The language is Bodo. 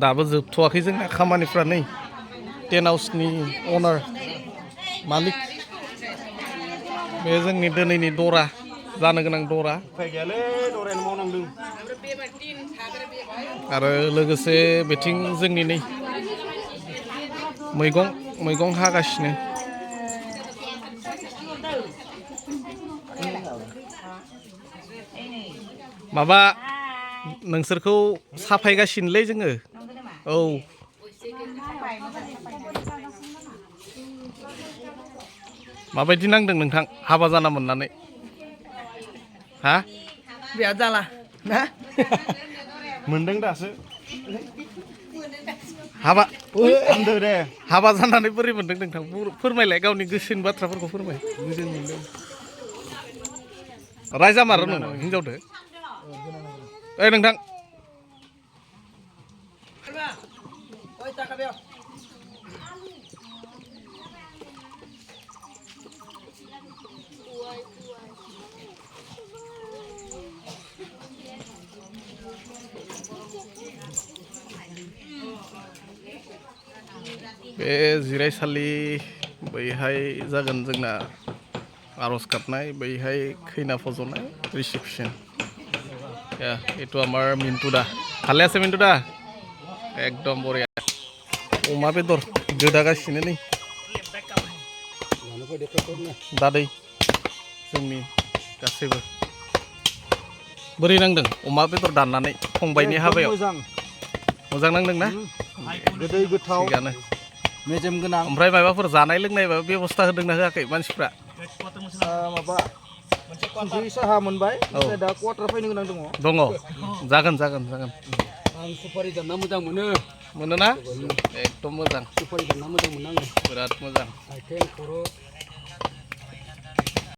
दाबो जोबथ'वाखै जोंना खामानिफ्रा नै टेन्ट हाउसनि अनार मालिक बे जोंनि दिनैनि दरा जानो गोनां दरा आरो लोगोसे बेथिं जोंनि नै मैगं हागासिनो माबा नोंसोरखौ साफायगासिनोलै जोङो औ माबायदि नांदों नोंथां हाबा जाना मोननानै हा बिराद जाला ना मोनदों दासो हाबा हामदो दे हाबा जानानै बोरै मोनदों नोंथां फोरमायलाय गावनि गोसोनि बाथ्राफोरखौ फोरमाय गोजोन मोनदों रायजामारो नोङो हिनजावदो ओइ नोंथां बे जिरायसालि बैहाय जागोन जोंना आर'ज गाबनाय बैहाय खैना फज'नाय रिसेपसन এইটো আমাৰ মিণ্টু দা ভালে আছে মিণ্টু দা একদম বঢ়িয়া अमा बेदर गोदागासिनो नै दादै जोंनि गासैबो बोरै नांदों अमा बेदर दाननानै फंबायनि हाबायाव मोजां नांदोंना गोदै गोथाव थिगानो मेजेम गोनां ओमफ्राय माबाफोर जानाय लोंनाय बेबस्था होदोंना होआखै मानसिफ्रा माबा संख्रि साहा मोनबाय ओमफ्राय दा क्वार्टार फैनो गोनां दङ जागोन जागोन जागोन आं सुपारि दानना मोजां मोनो मोनोना एकदम मोजां सुपारि दानना मोजां मोनो आङो बिराद मोजां आथिं खर'